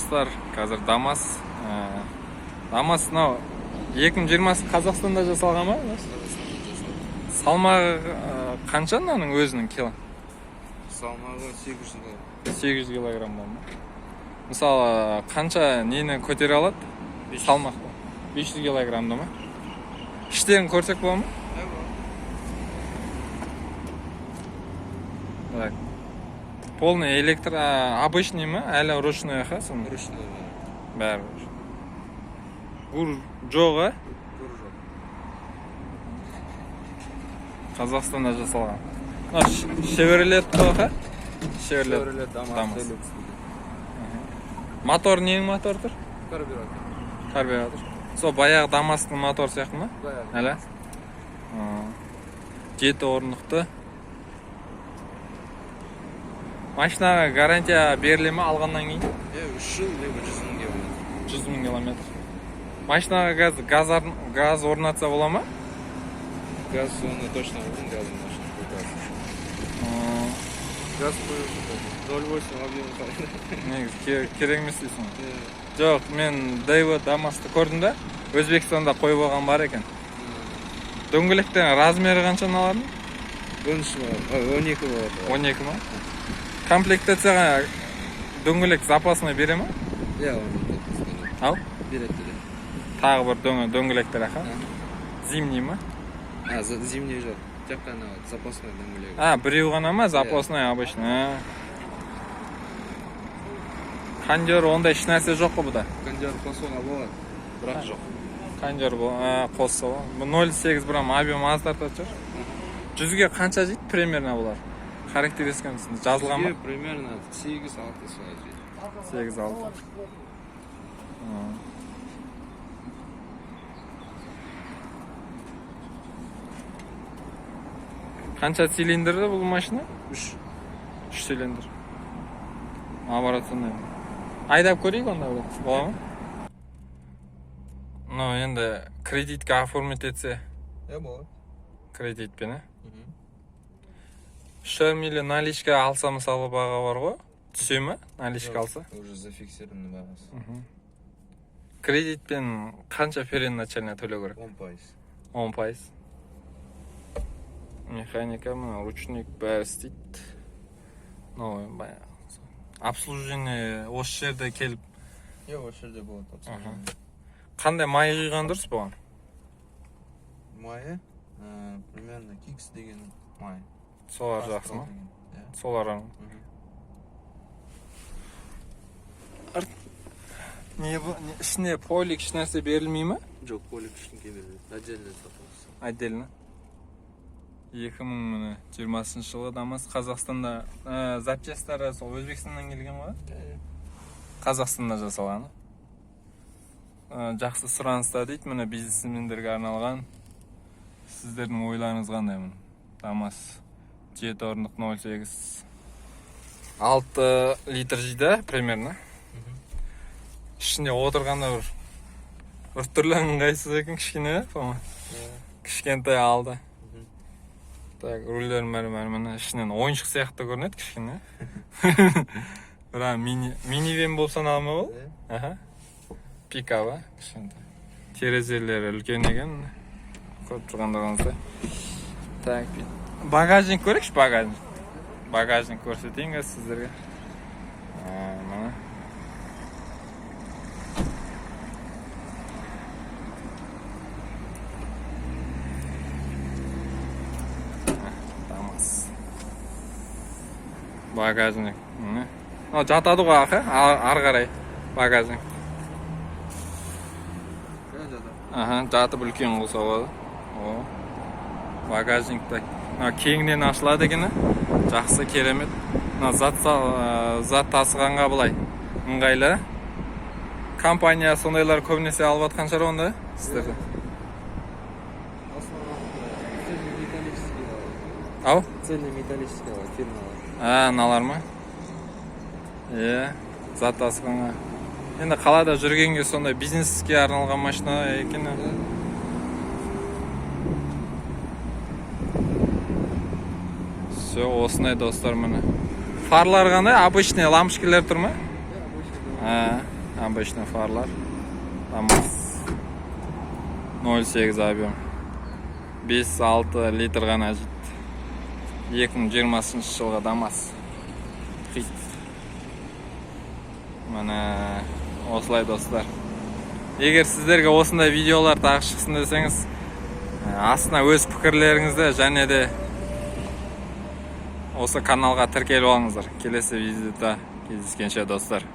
достар, қазір ДАМАЗ. ДАМАЗ мынау 2020 Қазақстанда жасалған ма? Салмағы қанша мынаның өзінің кило? Салмағы 800 килограмм ба? Мысалы, қанша нені көтере алады? Салмақ 500 килограммда ма? Іштерін көрсек бола ма? Так. Полный электр, обычный ма? Әлі ручной ха? Ручной. Бәрі. Гур жоға? Гур жоқ. Қазақстанда жасалған. Chevrolet тоға? Chevrolet ДАМАЗ. Мотор нең мотор тұр? Карбюратор. Сол баяғы ДАМАЗдың мотор сияқты ма? Әлі? 7 орындықты. Машинаға гарантия беріле ме алғаннан кейін? 3 жыл, либо 100 мың километр. 100 мың километр. Машинаға газ орнатса бола ма? Газ оны точно алдым, газым машина. Газ қойып 0,8 объем қайда. Негізі керек емес дейсің. Жоқ, мен Daewoo ДАМАЗды көрдім да, Өзбекстанда қойып алған бар екен. Дөңгелектен размері қанша алардың? 12 болады. 12 ма? Комплектацияға дөңгелек запасына бере ма? Иә, оны Ау? береді. Тағы бір дөңгелектер аха? Зимний ма? Зимний жоқ. Тек қана запасной дөңгелек. Біреу ғана ма? Запасной обычный. Кондер ондай еш нәрсе жоқ қой бұда? Кондер қосуға болады, бірақ жоқ. Кондер қосса ба? 0,8 брам объем аз тартады шығар? 100-ге қанша жейді примерно бұлар? Характеристикасын жазылған ма? Примерно 8-6 солай жейді. 8-6. Қанша цилиндрді бұл машина? 3 цилиндр. Оборотный. Айдап көрейік онда бұл. Бола ма? Енді кредитке оформить етсе? Болады. Кредитпен, 3 миллион наличка алса мысалы баға бар ғой? Түсе ма? Наличка алса? Уже зафиксированный бағасы. Кредитпен қанша первоначально төлеу керек? 10%. Механика, ручник бәрі істейді. Обслуживание осы жерде келіп. Осы жерде болады обслуживание. Қандай май құйған дұрыс бұған? Майы? Примерно Kicks деген май. Солар жақсы ма? Солар аңы. Ішіне полик іш нәрсе берілмей ма? Жоқ, полик ішінке беріледі. Отдельно сатылысы. Отдельно. 2020 жылы ДАМАЗ Қазақстанда запчастары сол Өзбекстаннан келген ғой? Қазақстанда жасалған. Жақсы сұраныста дейді, міне бизнесмендерге арналған. Сіздердің ойларыңыз қандай мұны? ДАМАЗ 7 орындық 0,8 6 литр жейді примерно. Ішінде отырғанда бір түрлі ыңғайсыз екен, кішкене, кішкентай алды. Так, рульдер мәрі ішінен ойыншық сияқты көрінеді кішкене. Бірақ минивен болсан алма бол? Пикаба, кішкентай. Терезелері үлкен екен. Көріп тұрғандығыңызда. Так, багажник көрекші, багажник. Багажник көрсетейін ғаз сіздерге. Мына. Багажник. Жатады ғой ақы, ары қарай багажник. Жатып үлкен болса болады. Багажникті кеңінен ашылады екен. Жақсы, керемет. Зат тасығанға былай ыңғайлы. Компания сондайлар көбінесе алып атқан шығар онда сіздерді? Ау? Цельный металлический фирма. Налар ма? Зат тасығанға. Енді қалада жүргенге сондай бизнеске арналған машина екен. Все, осындай достар міне. Фарлар қандай? Обычный лампочкалар тұр ма? лампочный фарлар. ДАМАЗ 08 объем. 5-6 литр ғана жейді. 2020 жылғы ДАМАЗ. Хит. Міне осылай достар. Егер сіздерге осындай видеолар тағы шықсын десеңіз, астына өз пікірлеріңізді және де осы каналға тіркеліп алыңыздар. Келесі видеода кездескенше достар.